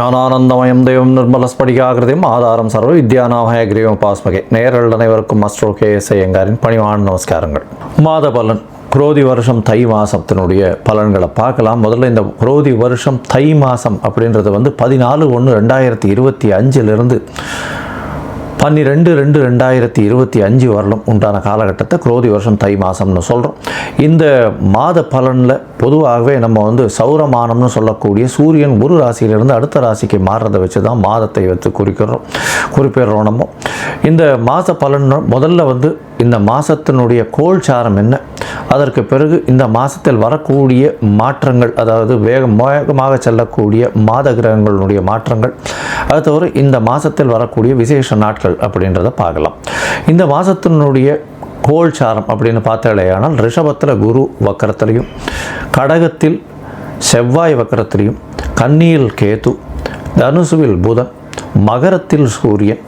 ஞானானந்தமயம் தெய்வம் நிர்மலஸ்படிகாகிருதியும் ஆதாரம் சர்வ வித்யாநாமய கிரீவம் பாஸ்மகே. நேயர்கள் அனைவருக்கும் அஸ்ட்ரோ KS ஐயங்காரின் பணிவான நமஸ்காரங்கள். மாத பலன் குரோதி வருஷம் தை மாதத்தினுடைய பலன்களை பார்க்கலாம். முதல்ல இந்த குரோதி வருஷம் தை மாதம் அப்படின்றது 14/1/2025 12/2/2025 வரலும் உண்டான காலகட்டத்தை குரோதி வருஷம் தை மாதம்னு சொல்கிறோம். இந்த மாத பலனில் பொதுவாகவே நம்ம சௌரமானம்னு சொல்லக்கூடிய சூரியன் ஒரு ராசியிலிருந்து அடுத்த ராசிக்கு மாறுறதை வச்சு தான் மாதத்தை வைத்து குறிப்பிடுறோம். நம்ம இந்த மாத பலன் முதல்ல இந்த மாதத்தினுடைய கோல்சாரம் என்ன, அதற்கு பிறகு இந்த மாதத்தில் வரக்கூடிய மாற்றங்கள், அதாவது வேகமாக செல்லக்கூடிய மாத கிரகங்களுடைய மாற்றங்கள், அது தவிர இந்த மாதத்தில் வரக்கூடிய விசேஷ நாட்கள் அப்படின்றத பார்க்கலாம். இந்த மாதத்தினுடைய கோல்சாரம் அப்படின்னு பார்த்தாலேயானால் ரிஷபத்தில் குரு வக்கரத்திலையும், கடகத்தில் செவ்வாய் வக்கரத்திலையும், கன்னியில் கேது, தனுசுவில் புதன், மகரத்தில் சூரியன்,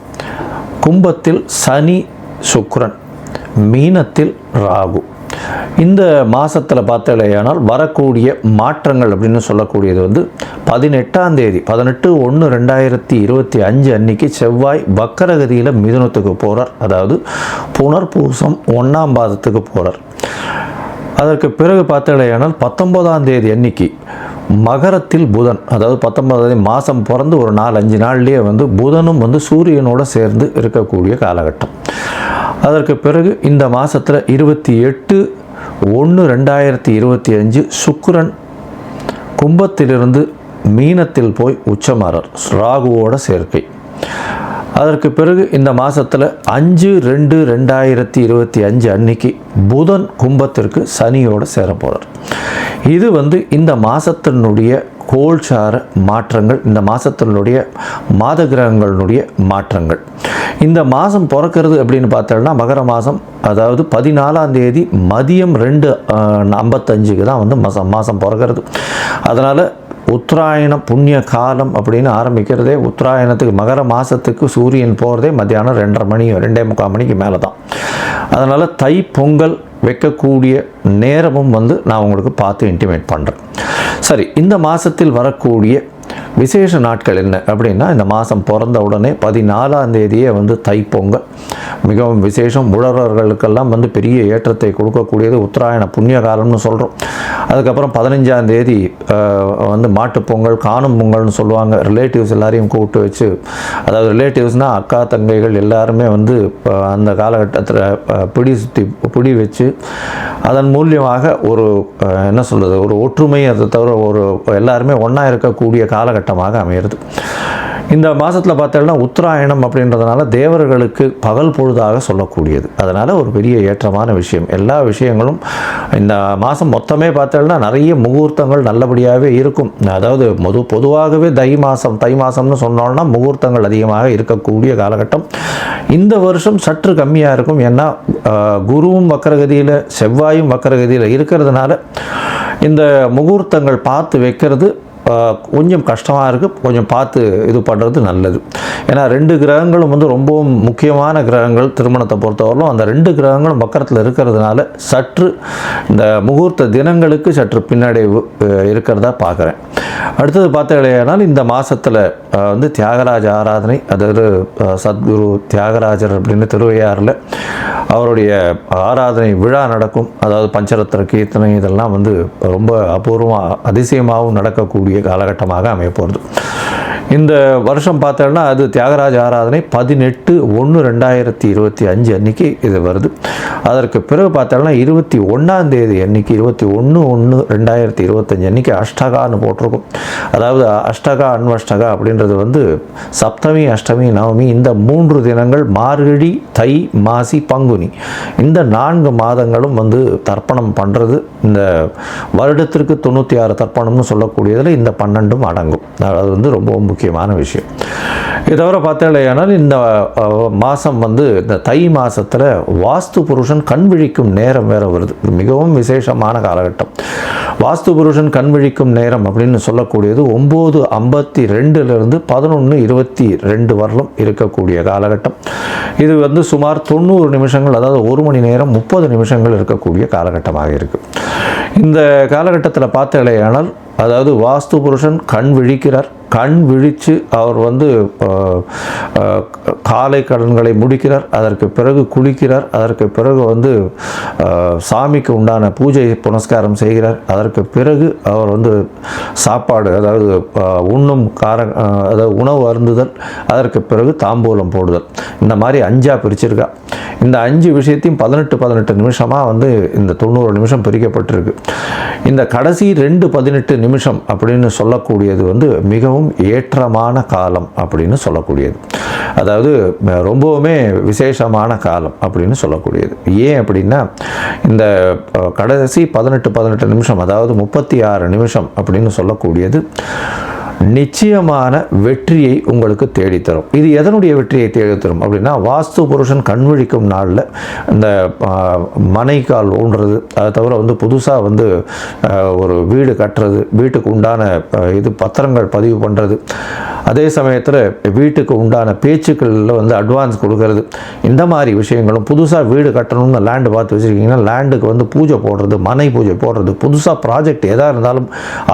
கும்பத்தில் சனி சுக்கிரன், மீனத்தில் ராகு. இந்த மாதத்தில் பார்த்தாலேயானால் வரக்கூடிய மாற்றங்கள் அப்படின்னு சொல்லக்கூடியது 18ஆம் தேதி 18/1/2025 அன்னைக்கு செவ்வாய் வக்கரகதியில் மிதுனத்துக்கு போகிறார். அதாவது புனர்பூசம் 1ஆம் பாதத்துக்கு போகிறார். அதற்கு பிறகு பார்த்தாலேயானால் 19ஆம் தேதி அன்னைக்கு மகரத்தில் புதன், அதாவது 19ஆம் தேதி மாதம் பிறந்து ஒரு 4-5 நாள்லேயே புதனும் சூரியனோடு சேர்ந்து இருக்கக்கூடிய காலகட்டம். அதற்கு பிறகு இந்த மாதத்தில் 28/1/2025 சுக்கிரன் கும்பத்திலிருந்து மீனத்தில் போய் உச்சமாறார், ராகுவோட சேர்க்கை. அதற்கு பிறகு இந்த மாதத்தில் 5/2/2025 அன்னைக்கு புதன் கும்பத்திற்கு சனியோடு சேர போகிறார். இது இந்த மாதத்தினுடைய கோல்சார மாற்றங்கள், இந்த மாதத்தினுடைய மாத கிரகங்களுடைய மாற்றங்கள். இந்த மாதம் பிறக்கிறது அப்படின்னு பார்த்தோம்னா மகர மாதம், அதாவது 14ஆம் தேதி மதியம் 2:55 தான் மாதம் பிறக்கிறது. அதனால் உத்தராயண புண்ணிய காலம் அப்படின்னு ஆரம்பிக்கிறதே உத்தராயணத்துக்கு மகர மாதத்துக்கு சூரியன் போகிறதே மத்தியானம் 2:30 மணிக்கு மேலே தான். அதனால் தை பொங்கல் வைக்கக்கூடிய நேரமும் நான் உங்களுக்கு பார்த்து இன்டிமேட் பண்ணுறேன். சரி, இந்த மாதத்தில் வரக்கூடிய விசேஷ நாட்கள் என்ன அப்படின்னா, இந்த மாதம் பிறந்த உடனே 14ஆம் தேதியே தைப்பொங்கல் மிகவும் விசேஷம். உழவர்களுக்கெல்லாம் பெரிய ஏற்றத்தை கொடுக்கக்கூடியது உத்தராயண புண்ணிய காலம்னு சொல்கிறோம். அதுக்கப்புறம் 15ஆம் தேதி மாட்டுப்பொங்கல், காணும் பொங்கல்னு சொல்லுவாங்க. ரிலேட்டிவ்ஸ் எல்லாரையும் கூப்பிட்டு வச்சு, அதாவது ரிலேட்டிவ்ஸ்னால் அக்கா தங்கைகள் எல்லாருமே அந்த காலகட்டத்தில் பிடி வச்சு அதன் மூலியமாக ஒரு என்ன சொல்கிறது, ஒரு ஒற்றுமை, அதை தவிர ஒரு எல்லாருமே ஒன்றா இருக்கக்கூடிய காலகட்டமாக அமையிறது. இந்த மாதத்தில் பார்த்தோம்னா உத்தராயணம் அப்படின்றதுனால தேவர்களுக்கு பகல் பொழுதாக சொல்லக்கூடியது. அதனால் ஒரு பெரிய ஏற்றமான விஷயம். எல்லா விஷயங்களும் இந்த மாதம் மொத்தமே பார்த்தோம்னா நிறைய முகூர்த்தங்கள் நல்லபடியாகவே இருக்கும். அதாவது பொதுவாகவே தை மாதம்னு சொன்னோம்னா முகூர்த்தங்கள் அதிகமாக இருக்கக்கூடிய காலகட்டம். இந்த வருஷம் சற்று கம்மியாக இருக்கும். ஏன்னா குருவும் வக்கரகதியில் செவ்வாயும் வக்கரகதியில் இருக்கிறதுனால இந்த முகூர்த்தங்கள் பார்த்து வைக்கிறது கொஞ்சம் கஷ்டமாக இருக்குது. கொஞ்சம் பார்த்து இது பண்ணுறது நல்லது. ஏன்னா 2 கிரகங்களும் ரொம்பவும் முக்கியமான கிரகங்கள் திருமணத்தை பொறுத்தவரையிலும். அந்த 2 கிரகங்களும் வக்கரத்தில் இருக்கிறதுனால சற்று இந்த முகூர்த்த தினங்களுக்கு சற்று பின்னடைவு இருக்கிறதா பார்க்குறேன். அடுத்தது பார்த்தீங்கன்னா இந்த மாதத்தில் தியாகராஜ ஆராதனை, அதாவது சத்குரு தியாகராஜர் அப்படின்னு திருவையாறில் அவருடைய ஆராதனை விழா நடக்கும். அதாவது பஞ்சரத்ன கீர்த்தனை இதெல்லாம் ரொம்ப அபூர்வமாக அதிசயமாகவும் நடக்கக்கூடிய காலகட்டமாக அமைய போகிறது. இந்த வருஷம் பார்த்தோம்னா அது தியாகராஜ ஆராதனை 18/1/2025 அன்னைக்கு இது வருது. அதற்கு பிறகு பார்த்தோம்னா 21ஆம் தேதி அன்னைக்கு 21/1/2025 அன்னைக்கு அஷ்டகான்னு போட்டிருக்கும். அதாவது அஷ்டகா அன்வஷ்டகா அப்படின்றது சப்தமி அஷ்டமி நவமி இந்த 3 தினங்கள் மார்கழி தை மாசி பங்குனி இந்த 4 மாதங்களும் தர்ப்பணம் பண்ணுறது. இந்த வருடத்திற்கு 96 தர்ப்பணம்னு சொல்லக்கூடியதில் இந்த 12ம் அடங்கும். அது ரொம்ப முக்கியமான விஷயம். இதை தவிர பார்த்தாலேயானால் இந்த மாதம் இந்த தை மாதத்தில் வாஸ்து புருஷன் கண் விழிக்கும் நேரம் வேறு வருது. மிகவும் விசேஷமான காலகட்டம். வாஸ்து புருஷன் கண் விழிக்கும் நேரம் அப்படின்னு சொல்லக்கூடியது 9:52 11:22 வரலும் இருக்கக்கூடிய காலகட்டம். இது சுமார் 90 நிமிஷங்கள், அதாவது 1 மணி நேரம் 30 நிமிஷங்கள் இருக்கக்கூடிய காலகட்டமாக இருக்குது. இந்த காலகட்டத்தில் பார்த்தாலேயானால் அதாவது வாஸ்து புருஷன் கண் விழிக்கிறார். கண் விழித்து அவர் வந்து காலை கடன்களை முடிக்கிறார், அதற்கு பிறகு குளிக்கிறார், அதற்கு பிறகு வந்து சாமிக்கு உண்டான பூஜை புனஸ்காரம் செய்கிறார், அதற்கு பிறகு அவர் வந்து சாப்பாடு அதாவது உண்ணும் அதாவது உணவு அருந்துதல், அதற்கு பிறகு தாம்பூலம் போடுதல், இந்த மாதிரி 5ஆக பிரிச்சிருக்கா. இந்த 5 விஷயத்தையும் 18 நிமிஷமாக வந்து இந்த 90 நிமிஷம் பிரிக்கப்பட்டிருக்கு. இந்த கடைசி 18 நிமிஷம் அப்படின்னு சொல்லக்கூடியது வந்து மிகவும் ஏற்றமான காலம் அப்படின்னு சொல்லக்கூடியது. அதாவது ரொம்பவுமே விசேஷமான காலம் அப்படின்னு சொல்லக்கூடியது. ஏன் அப்படின்னா இந்த கடைசி 18 நிமிஷம் அதாவது 36 நிமிஷம் அப்படின்னு சொல்லக்கூடியது நிச்சயமான வெற்றியை உங்களுக்கு தேடித்தரும். இது எதனுடைய வெற்றியை தேடித்தரும் அப்படின்னா, வாஸ்து புருஷன் கண்விழிக்கும் நாளில் இந்த மனைக்கால் ஊன்றது, அதை தவிர வந்து புதுசாக வந்து ஒரு வீடு கட்டுறது, வீட்டுக்கு உண்டான இது பத்திரங்கள் பதிவு பண்ணுறது, அதே சமயத்தில் வீட்டுக்கு உண்டான பேச்சுக்களில் வந்து அட்வான்ஸ் கொடுக்கறது, இந்த மாதிரி விஷயங்களும், புதுசாக வீடு கட்டணும்னு லேண்டு பார்த்து வச்சுருக்கீங்கன்னா லேண்டுக்கு வந்து பூஜை போடுறது, மனை பூஜை போடுறது, புதுசாக ப்ராஜெக்ட் எதாக இருந்தாலும்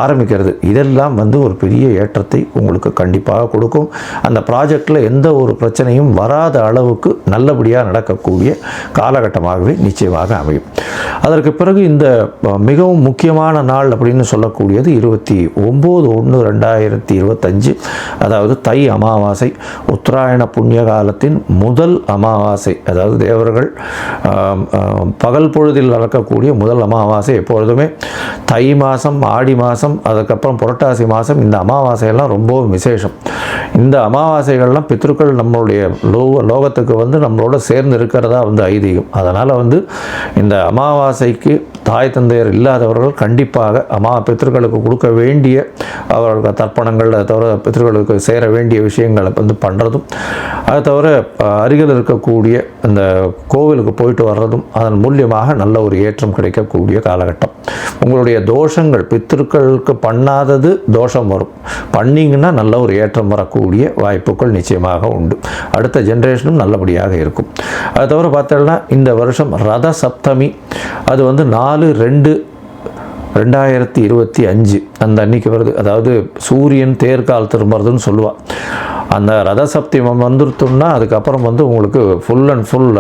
ஆரம்பிக்கிறது, இதெல்லாம் வந்து ஒரு பெரிய ஏற்றத்தை உங்களுக்கு கண்டிப்பாக கொடுக்கும். அந்த ப்ராஜெக்டில் எந்த ஒரு பிரச்சனையும் வராத அளவுக்கு நல்லபடியாக நடக்கக்கூடிய காலகட்டமாகவே நிச்சயமாக அமையும். அதற்கு பிறகு இந்த மிகவும் முக்கியமான நாள் அப்படின்னு சொல்லக்கூடியது 29/1/2025, அதாவது தை அமாவாசை, உத்தராயண புண்ணிய காலத்தின் முதல் அமாவாசை. அதாவது தேவர்கள் பகல் பொழுதில் நடக்கக்கூடிய முதல் அமாவாசை. எப்பொழுதுமே தை மாதம், ஆடி மாதம், அதுக்கப்புறம் புரட்டாசி மாதம், இந்த அமாவாசையெல்லாம் ரொம்ப விசேஷம். இந்த அமாவாசைகள்லாம் பித்ருக்கள் நம்மளுடைய லோகத்துக்கு வந்து நம்மளோட சேர்ந்து இருக்கிறதா வந்து ஐதீகம். அதனால் வந்து இந்த அமாவாசைக்கு தாய் தந்தையர் இல்லாதவர்கள் கண்டிப்பாக பித்ருக்களுக்கு கொடுக்க வேண்டிய அவர்களுக்கு தர்ப்பணங்கள், அதை தவிர பித்ருக்களுக்கு சேர வேண்டிய விஷயங்களை வந்து பண்ணுறதும், அதை தவிர அருகில் இருக்கக்கூடிய இந்த கோவிலுக்கு போயிட்டு வர்றதும் அதன் மூலியமாக நல்ல ஒரு ஏற்றம் கிடைக்கக்கூடிய காலகட்டம். உங்களுடைய தோஷங்கள் பித்ருக்களுக்கு பண்ணாதது தோஷம் வரும், பண்ணிங்கன்னா நல்ல ஒரு ஏற்றம் வரக்கூடிய வாய்ப்புகள் நிச்சயமாக உண்டு. அடுத்த ஜென்ரேஷனும் நல்லபடியாக இருக்கும். அதை தவிர பார்த்தோம்னா இந்த வருஷம் ரத சப்தமி, அது வந்து 4/2/2025 அந்த அன்னைக்கு வருது. அதாவது சூரியன் தேர்கால் திரும்புறதுன்னு சொல்லுவாள். அந்த ரத சப்தமம் வந்துருத்தோம்னா அதுக்கப்புறம் வந்து உங்களுக்கு ஃபுல் அண்ட் ஃபுல்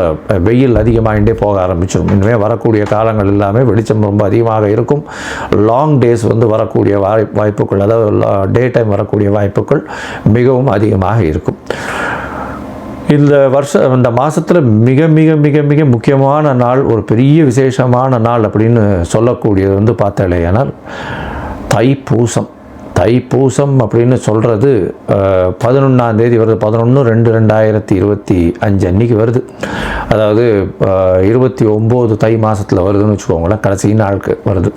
வெயில் அதிகமாகிட்டே போக ஆரம்பிச்சிடும். இனிமேல் வரக்கூடிய காலங்கள் எல்லாமே வெளிச்சம் ரொம்ப அதிகமாக இருக்கும். லாங் டேஸ் வந்து வரக்கூடிய வாய்ப்புகள், அதாவது டே டைம் வரக்கூடிய வாய்ப்புகள் மிகவும் அதிகமாக இருக்கும். இந்த மாதத்தில் மிக மிக மிக மிக முக்கியமான நாள், ஒரு பெரிய விசேஷமான நாள் அப்படின்னு சொல்லக்கூடியது வந்து பார்த்தாலேயானால் தைப்பூசம். தைப்பூசம் அப்படின்னு சொல்கிறது 11ஆம் தேதி வருது. 11/2/2025 அன்றைக்கி வருது. அதாவது 29 தை மாதத்தில் வருதுன்னு வச்சுக்கோங்களேன், கடைசி நாளுக்கு வருது.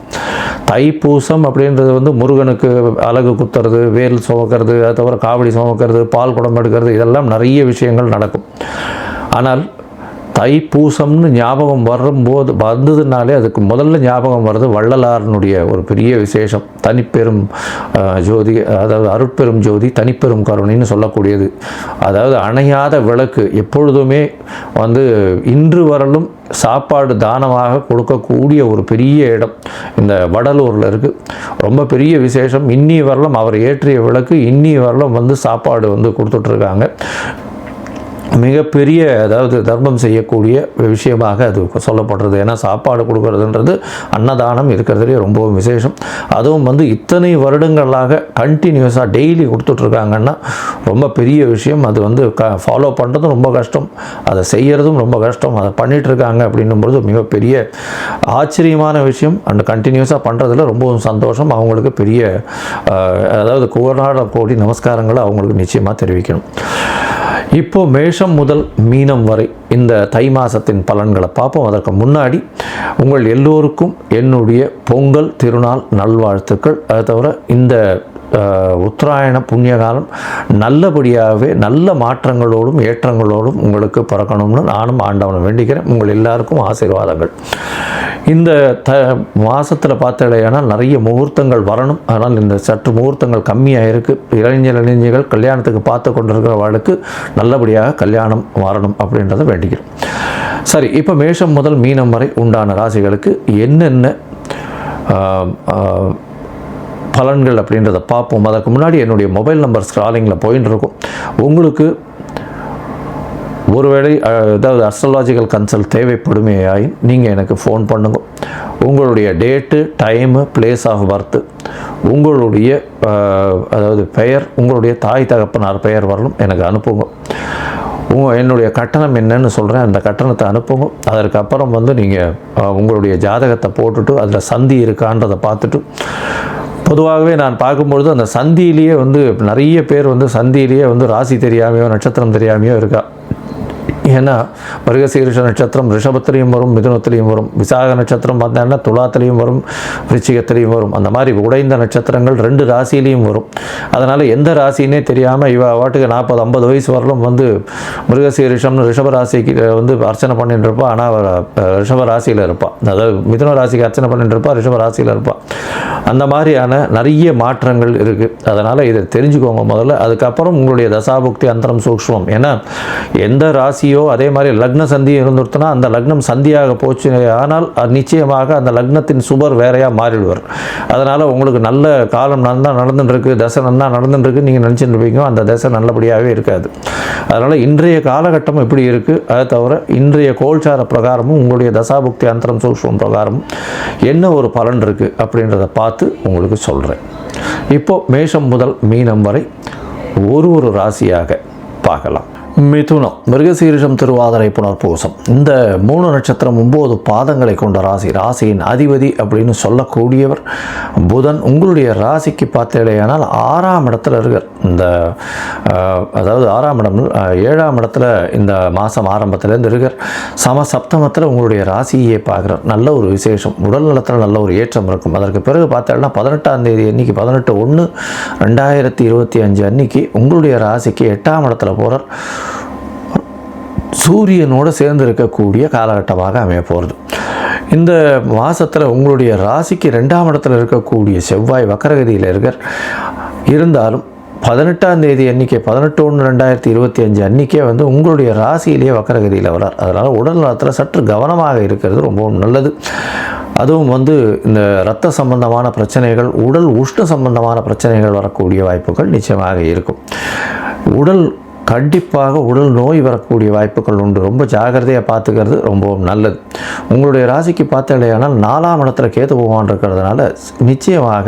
தைப்பூசம் அப்படின்றது வந்து முருகனுக்கு அலகு குத்துறது, வேல் சுமக்கிறது, அதை தவிர காவடி சுமக்கிறது, பால் குடம் எடுக்கிறது, இதெல்லாம் நிறைய விஷயங்கள் நடக்கும். ஆனால் தைப்பூசம்னு ஞாபகம் வந்ததுனாலே அதுக்கு முதல்ல ஞாபகம் வர்றது வள்ளலாரனுடைய ஒரு பெரிய விசேஷம், தனிப்பெரும் ஜோதி, அதாவது அருட்பெரும் ஜோதி தனிப்பெரும் கருணைன்னு சொல்லக்கூடியது. அதாவது அணையாத விளக்கு, எப்பொழுதுமே வந்து இன்று வரலும் சாப்பாடு தானமாக கொடுக்கக்கூடிய ஒரு பெரிய இடம் இந்த வடலூரில் இருக்குது. ரொம்ப பெரிய விசேஷம். இன்னி வரலும் அவர் ஏற்றிய விளக்கு இன்னி வரலும் வந்து சாப்பாடு வந்து கொடுத்துட்ருக்காங்க. மிகப்பெரிய அதாவது தர்மம் செய்யக்கூடிய விஷயமாக அது சொல்லப்படுறது. ஏன்னா சாப்பாடு கொடுக்கறதுன்றது அன்னதானம் இருக்கிறதுலே ரொம்பவும் விசேஷம். அதுவும் வந்து இத்தனை வருடங்களாக கண்டினியூஸாக டெய்லி கொடுத்துட்ருக்காங்கன்னா ரொம்ப பெரிய விஷயம். அது வந்து ஃபாலோ பண்ணுறதும் ரொம்ப கஷ்டம், அதை செய்கிறதும் ரொம்ப கஷ்டம். அதை பண்ணிகிட்ருக்காங்க அப்படின்னும்பொழுது மிகப்பெரிய ஆச்சரியமான விஷயம். அண்ட் கண்டினியூஸாக பண்ணுறதுல ரொம்பவும் சந்தோஷம். அவங்களுக்கு பெரிய அதாவது கோடி நமஸ்காரங்களை அவங்களுக்கு நிச்சயமாக தெரிவிக்கணும். இப்போது மேஷம் முதல் மீனம் வரை இந்த தை மாதத்தின் பலன்களை பார்ப்போம். அதற்கு முன்னாடி உங்கள் எல்லோருக்கும் என்னுடைய பொங்கல் திருநாள் நல்வாழ்த்துக்கள். அதை தவிர இந்த உத்தராயண புண்ணியகாலம் நல்லபடியாகவே நல்ல மாற்றங்களோடும் ஏற்றங்களோடும் உங்களுக்கு பிறக்கணும்னு நானும் ஆண்டவனை வேண்டிக்கிறேன். உங்கள் எல்லாருக்கும் ஆசீர்வாதங்கள். இந்த மாதத்தில் பார்த்தாலேயானால் நிறைய முகூர்த்தங்கள் வரணும். அதனால் இந்த சற்று முகூர்த்தங்கள் கம்மியாக இருக்குது. இளைஞர்கள் கல்யாணத்துக்கு பார்த்து கொண்டிருக்கிறவர்களுக்கு நல்லபடியாக கல்யாணம் வரணும் அப்படின்றத வேண்டிக்கிறோம். சரி, இப்போ மேஷம் முதல் மீனம் வரை உண்டான ராசிகளுக்கு என்னென்ன பலன்கள் அப்படின்றத பார்ப்போம். அதற்கு முன்னாடி என்னுடைய மொபைல் நம்பர் ஸ்க்ராலிங்கில் போயின்னு இருக்கும். உங்களுக்கு ஒருவேளை ஏதாவது அஸ்ட்ராலாஜிக்கல் கன்சல்ட் தேவைப்படுமையாயின் நீங்கள் எனக்கு ஃபோன் பண்ணுங்க. உங்களுடைய date, time, place of birth, உங்களுடைய அதாவது பெயர், உங்களுடைய தாய் தகப்பனார் பெயர் வரலும் எனக்கு அனுப்புங்க. என்னுடைய கட்டணம் என்னன்னு சொல்கிறேன், அந்த கட்டணத்தை அனுப்புங்க. அதற்கப்புறம் நீங்கள் உங்களுடைய ஜாதகத்தை போட்டுட்டு அதில் சந்தி இருக்கான்றதை பார்த்துட்டு, பொதுவாகவே நான் பார்க்கும்பொழுது அந்த சந்தியிலேயே நிறைய பேர் சந்தியிலேயே ராசி தெரியாமையோ நட்சத்திரம் தெரியாமையோ இருக்கா. ஏன்னா மிருகசீரிஷ நட்சத்திரம் ரிஷபத்திலையும் வரும், மிதுனத்திலையும் வரும். விசாக நட்சத்திரம் பார்த்தீங்கன்னா துலாத்திலையும் வரும், விருச்சிகத்திலையும் வரும். அந்த மாதிரி உடைந்த நட்சத்திரங்கள் 2 ராசியிலையும் வரும். அதனால் எந்த ராசினே தெரியாமல் இவ வாட்டுக்கு 40-50 வயசு வரலும் மிருகசீரிஷம்னு ரிஷப ராசிக்கு அர்ச்சனை பண்ணிட்டு இருப்பாள். ஆனால் ரிஷப ராசியில் இருப்பாள். அதாவது மிதுன ராசிக்கு அர்ச்சனை பண்ணிட்டு இருப்பாள், ரிஷப ராசியில் இருப்பாள். அந்த மாதிரியான நிறைய மாற்றங்கள் இருக்குது. அதனால் இதை தெரிஞ்சுக்கோங்க முதல்ல. அதுக்கப்புறம் உங்களுடைய தசாபுக்தி அந்தரம் சூக்ஷ்மம். ஏன்னா எந்த ராசியோ அதே மாதிரி லக்ன சந்தியும் இருந்துருத்துனா அந்த லக்னம் சந்தியாக போச்சு ஆனால் நிச்சயமாக அந்த லக்னத்தின் சுபர் வேறையாக மாறிடுவார். அதனால் உங்களுக்கு நல்ல காலம் நல்லா நடந்துட்டுருக்கு, தசை நல்லா நடந்துட்டுருக்கு நீங்கள் நினச்சிட்டு இருப்பீங்க, அந்த தசை நல்லபடியாகவே இருக்காது. அதனால் இன்றைய காலகட்டம் எப்படி இருக்குது, அதை தவிர இன்றைய கோல்சார பிரகாரமும் உங்களுடைய தசாபுக்தி அந்தரம் சூக்ஷ்மம் பிரகாரமும் என்ன ஒரு பலன் இருக்குது அப்படின்றத பார்த்து உங்களுக்கு சொல்கிறேன். இப்போது மேஷம் முதல் மீனம் வரை ஒரு ராசியாக பார்க்கலாம். மிதுனம், மிருகசீரிஷம், திருவாதிரை, புனர்பூசம், இந்த 3 நட்சத்திரம் 9 பாதங்களை கொண்ட ராசி. ராசியின் அதிபதி அப்படின்னு சொல்லக்கூடியவர் புதன். உங்களுடைய ராசிக்கு பார்த்தீங்கன்னா 6ஆம் இடத்துல இருக்கார். இந்த அதாவது 6ஆம் இடம் 7ஆம் இடத்துல இந்த மாதம் ஆரம்பத்திலேருந்து இருக்கார். சப்தமத்தில் உங்களுடைய ராசியை பார்க்குறார். நல்ல ஒரு விசேஷம், உடல் நலத்தில் நல்ல ஒரு ஏற்றம் இருக்கும். அதற்கு பிறகு பார்த்தீங்கன்னா 18ஆம் தேதி அன்றைக்கி 18/1/2025 அன்றைக்கி உங்களுடைய ராசிக்கு 8ஆம் இடத்துல போகிறார். சூரியனோடு சேர்ந்து இருக்கக்கூடிய காலகட்டமாக அமைய போகிறது. இந்த மாதத்தில் உங்களுடைய ராசிக்கு 2ஆம் இடத்துல இருக்கக்கூடிய செவ்வாய் வக்கரகதியில் இருக்கார். இருந்தாலும் 18ஆம் தேதி அன்றைக்கி 18/1/2025 அன்றைக்கே உங்களுடைய ராசியிலேயே வக்கரகதியில் வரார். அதனால் உடல் நலத்தில் சற்று கவனமாக இருக்கிறது ரொம்பவும் நல்லது. அதுவும் இந்த இரத்த சம்பந்தமான பிரச்சனைகள், உடல் உஷ்ண சம்பந்தமான பிரச்சனைகள் வரக்கூடிய வாய்ப்புகள் நிச்சயமாக இருக்கும். கண்டிப்பாக உடல் நோய் வரக்கூடிய வாய்ப்புகள் உண்டு. ரொம்ப ஜாகிரதையாக பார்த்துக்கிறது ரொம்பவும் நல்லது. உங்களுடைய ராசிக்கு பார்த்தீங்கன்னா 4ஆம் இடத்துல கேது பகவான் இருக்கிறதுனால நிச்சயமாக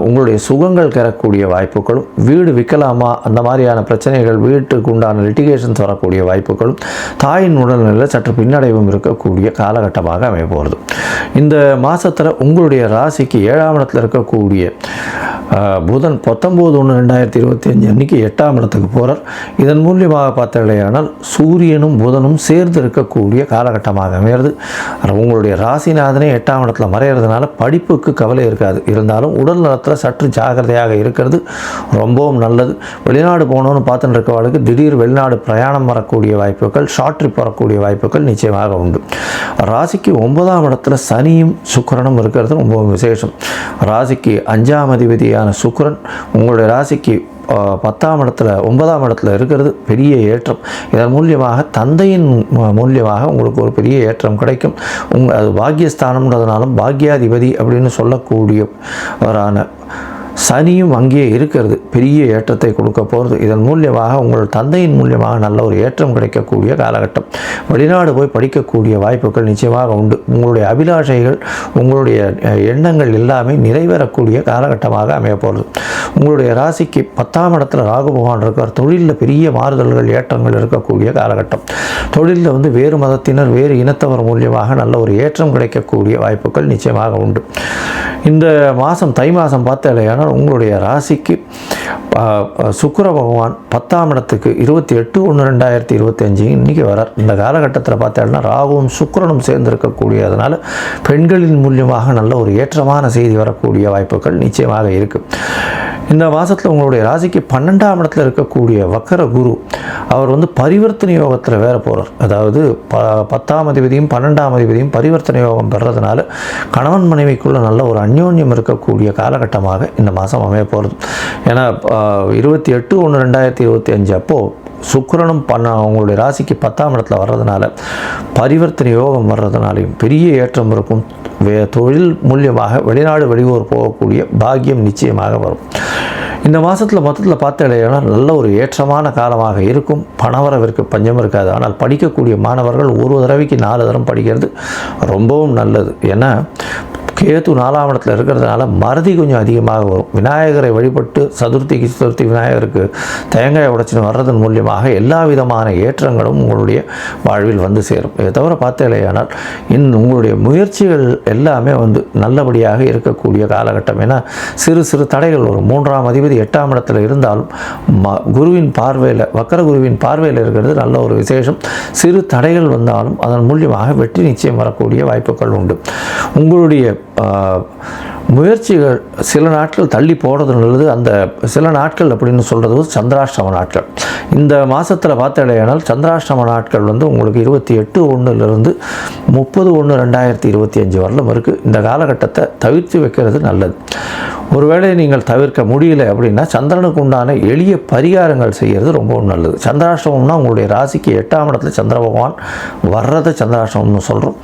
உங்களுடைய சுகங்கள் பெறக்கூடிய வாய்ப்புகளும், வீடு விற்கலாமா அந்த மாதிரியான பிரச்சனைகள், வீட்டுக்கு உண்டான லிட்டிகேஷன்ஸ் வரக்கூடிய வாய்ப்புகளும், தாயின் உடல்நிலையில் சற்று பின்னடைவும் இருக்கக்கூடிய காலகட்டமாக அமைய போகிறது. இந்த மாதத்தில் உங்களுடைய ராசிக்கு 7ஆம் இடத்துல இருக்கக்கூடிய புதன் 19/1/2025 அன்றைக்கி 8ஆம் இடத்துக்கு போகிறார். இதன் மூலியமாக பார்த்தீங்கன்னா சூரியனும் புதனும் சேர்ந்து இருக்கக்கூடிய காலகட்டமாக அமைகிறது. உங்களுடைய ராசிநாதனே 8ஆம் இடத்துல மறைகிறதுனால படிப்புக்கு கவலை இருக்காது. இருந்தாலும் உடல் நலத்தில் சற்று ஜாகிரதையாக இருக்கிறது ரொம்பவும் நல்லது. வெளிநாடு போகணுன்னு பார்த்துட்டு இருக்கவர்களுக்கு திடீர் வெளிநாடு பிரயாணம் வரக்கூடிய வாய்ப்புகள், ஷார்ட் ட்ரிப் வரக்கூடிய வாய்ப்புகள் நிச்சயமாக உண்டு. ராசிக்கு 9ஆம் இடத்துல சனியும் சுக்கிரனும் இருக்கிறது ரொம்பவும் விசேஷம். ராசிக்கு 5ஆம் அதிபதியான சுக்கிரன் உங்களுடைய ராசிக்கு 10ஆம் இடத்துல 9ஆம் இடத்துல இருக்கிறது பெரிய ஏற்றம். இதன் மூலியமாக தந்தையின் மூலியமாக உங்களுக்கு ஒரு பெரிய ஏற்றம் கிடைக்கும். அது பாக்கியஸ்தானம்ன்றதுனாலும் பாக்கியாதிபதி அப்படின்னு சொல்லக்கூடியவரான சனியும் அங்கேயே இருக்கிறது பெரிய ஏற்றத்தை கொடுக்க போகிறது. இதன் மூலியமாக உங்கள் தந்தையின் மூலியமாக நல்ல ஒரு ஏற்றம் கிடைக்கக்கூடிய காலகட்டம். வெளிநாடு போய் படிக்கக்கூடிய வாய்ப்புகள் நிச்சயமாக உண்டு. உங்களுடைய அபிலாஷைகள், உங்களுடைய எண்ணங்கள் எல்லாமே நிறைவேறக்கூடிய காலகட்டமாக அமைய போகிறது. உங்களுடைய ராசிக்கு 10ஆம் இடத்துல ராகு பகவான் இருக்கார். தொழிலில் பெரிய மாறுதல்கள், ஏற்றங்கள் இருக்கக்கூடிய காலகட்டம். தொழிலில் வேறு மதத்தினர், வேறு இனத்தவர் மூலியமாக நல்ல ஒரு ஏற்றம் கிடைக்கக்கூடிய வாய்ப்புகள் நிச்சயமாக உண்டு. இந்த மாதம் தை மாதம் பார்த்தாலேயான உங்களுடைய ராசிக்கு சுக்கிர பகவான் 10ஆம் இடத்துக்கு 28/1/2025 இன்றைக்கி வரார். இந்த காலகட்டத்தில் பார்த்தோம்னா ராகுவும் சுக்கிரனும் சேர்ந்திருக்கக்கூடியதுனால பெண்களின் மூலியமாக நல்ல ஒரு ஏற்றமான செய்தி வரக்கூடிய வாய்ப்புகள் நிச்சயமாக இருக்குது. இந்த மாதத்தில் உங்களுடைய ராசிக்கு 12ஆம் இடத்துல இருக்கக்கூடிய வக்கர குரு அவர் பரிவர்த்தனை யோகத்தில் வேற போகிறார். அதாவது 10ஆம் அதிபதியும் 12ஆம் அதிபதியும் பரிவர்த்தனை யோகம் பெறதுனால கணவன் மனைவிக்குள்ள நல்ல ஒரு அந்யோன்யம் இருக்கக்கூடிய காலகட்டமாக இந்த மாதம் அமைய போகிறது. ஏன்னா 28/1/2025 அப்போது சுக்கிரனும் அவங்களுடைய ராசிக்கு 10ஆம் இடத்துல வர்றதுனால பரிவர்த்தனை யோகம் வர்றதுனாலையும் பெரிய ஏற்றம் இருக்கும். தொழில் மூலியமாக வெளிநாடு வெளியூர் போகக்கூடிய பாக்கியம் நிச்சயமாக வரும். இந்த மாதத்தில் மொத்தத்தில் பார்த்தீங்கன்னா நல்ல ஒரு ஏற்றமான காலமாக இருக்கும். பணவரவிற்கு பஞ்சம் இருக்காது. ஆனால் படிக்கக்கூடிய மாணவர்கள் ஒரு தடவைக்கு 4 தரம் படிக்கிறது ரொம்பவும் நல்லது. ஏன்னா கேது 4ஆம் இடத்துல இருக்கிறதுனால மறதி கொஞ்சம் அதிகமாக வரும். விநாயகரை வழிபட்டு சதுர்த்தி விநாயகருக்கு தேங்காய் உடைச்சின்னு வர்றதன் மூலியமாக எல்லா விதமான ஏற்றங்களும் உங்களுடைய வாழ்வில் வந்து சேரும். இதை தவிர பார்த்தேலையானால் உங்களுடைய முயற்சிகள் எல்லாமே வந்து நல்லபடியாக இருக்கக்கூடிய காலகட்டம். ஏன்னா சிறு சிறு தடைகள் வரும். 3ஆம் அதிபதி 8ஆம் இடத்துல இருந்தாலும் குருவின் பார்வையில் வக்கர குருவின் பார்வையில் இருக்கிறது நல்ல ஒரு விசேஷம். சிறு தடைகள் வந்தாலும் அதன் மூலியமாக வெற்றி நிச்சயம் வரக்கூடிய வாய்ப்புகள் உண்டு. உங்களுடைய முயற்சிகள் சில நாட்கள் தள்ளி போடுறது நல்லது. அந்த சில நாட்கள் அப்படின்னு சொல்கிறது சந்திராஷ்டம நாட்கள். இந்த மாதத்தில் பார்த்தடையானால் சந்திராஷ்டம நாட்கள் வந்து உங்களுக்கு 28/1 30/1/2025 வரலும் இருக்குது. இந்த காலகட்டத்தை தவிர்த்து வைக்கிறது நல்லது. ஒருவேளை நீங்கள் தவிர்க்க முடியல அப்படின்னா சந்திரனுக்கு உண்டான எளிய பரிகாரங்கள் செய்கிறது ரொம்பவும் நல்லது. சந்திராஷ்டமம்னா உங்களுடைய ராசிக்கு 8ஆம் இடத்துல சந்திர பகவான் வர்றதை சந்திராஷ்டமம்னு சொல்கிறோம்.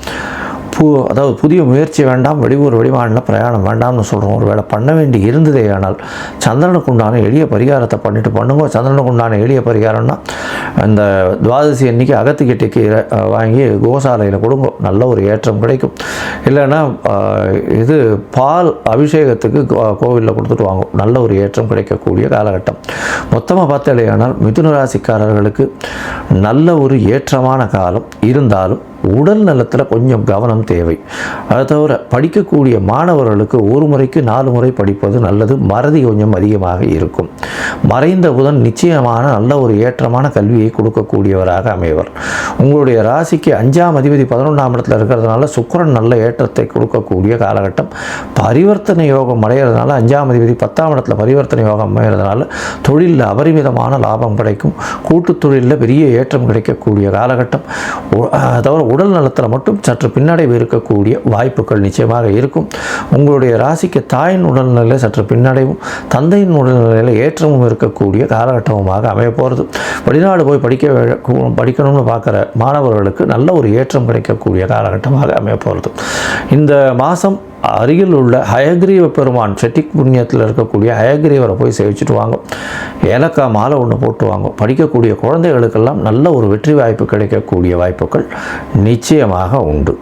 அதாவது புதிய முயற்சி வேண்டாம், வெளியூர் வெளிமாநில பிரயாணம் வேண்டாம்னு சொல்கிறோம். ஒரு வேளை பண்ண வேண்டி இருந்ததே ஆனால் சந்திரனுக்கு உண்டான எளிய பரிகாரத்தை பண்ணிட்டு பண்ணுங்க. சந்திரனுக்கு உண்டான எளிய பரிகாரம்னா இந்த துவாதசி அன்னைக்கு அகத்துக்கிட்ட கீரை வாங்கி கோசாலையில் கொடுங்க, நல்ல ஒரு ஏற்றம் கிடைக்கும். இல்லைன்னா இது பால் அபிஷேகத்துக்கு கோவிலில் கொடுத்துட்டு வாங்க, நல்ல ஒரு ஏற்றம் கிடைக்கக்கூடிய காலகட்டம். மொத்தமாக பார்த்தலையானால் மிதுன ராசிக்காரர்களுக்கு நல்ல ஒரு ஏற்றமான காலம் இருந்தாலும் உடல் நலத்தில் கொஞ்சம் கவனம் தேவை. அதை தவிர படிக்கக்கூடிய மாணவர்களுக்கு ஒரு முறைக்கு 4 முறை படிப்பது நல்லது. மறதி கொஞ்சம் அதிகமாக இருக்கும். மறைந்த புதன் நிச்சயமான நல்ல ஒரு ஏற்றமான கல்வியை கொடுக்கக்கூடியவராக அமைவர். உங்களுடைய ராசிக்கு 5ஆம் அதிபதி 11ஆம் இடத்துல இருக்கிறதுனால சுக்கிரன் நல்ல ஏற்றத்தை கொடுக்கக்கூடிய காலகட்டம். பரிவர்த்தனை யோகம் அடைகிறதுனால 5ஆம் அதிபதி 10ஆம் இடத்துல பரிவர்த்தனை யோகம் அமைகிறதுனால தொழிலில் அபரிமிதமான லாபம் கிடைக்கும். கூட்டு தொழிலில் பெரிய ஏற்றம் கிடைக்கக்கூடிய காலகட்டம். தவிர உடல் நலத்தில் மட்டும் சற்று பின்னடைவு இருக்கக்கூடிய வாய்ப்புகள் நிச்சயமாக இருக்கும். உங்களுடைய ராசிக்கு தாயின் உடல்நிலையில் சற்று பின்னடைவும் தந்தையின் உடல்நிலையில் ஏற்றமும் இருக்கக்கூடிய காலகட்டமாக அமைய போகிறது. வெளிநாடு போய் படிக்கணும்னு பார்க்குற மாணவர்களுக்கு நல்ல ஒரு ஏற்றம் கிடைக்கக்கூடிய காலகட்டமாக அமைய போகிறது. இந்த மாதம் அருகில் உள்ள ஹயக்ரீவ பெருமான் செட்டிக் புண்ணியத்தில் இருக்கக்கூடிய ஹயக்ரீவரை போய் சேவிச்சுட்டு வாங்க. ஏலக்காய் மாலை ஒன்று போட்டு வாங்க. படிக்கக்கூடிய குழந்தைகளுக்கெல்லாம் நல்ல ஒரு வெற்றி வாய்ப்பு கிடைக்கக்கூடிய வாய்ப்புகள் நிச்சயமாக உண்டு.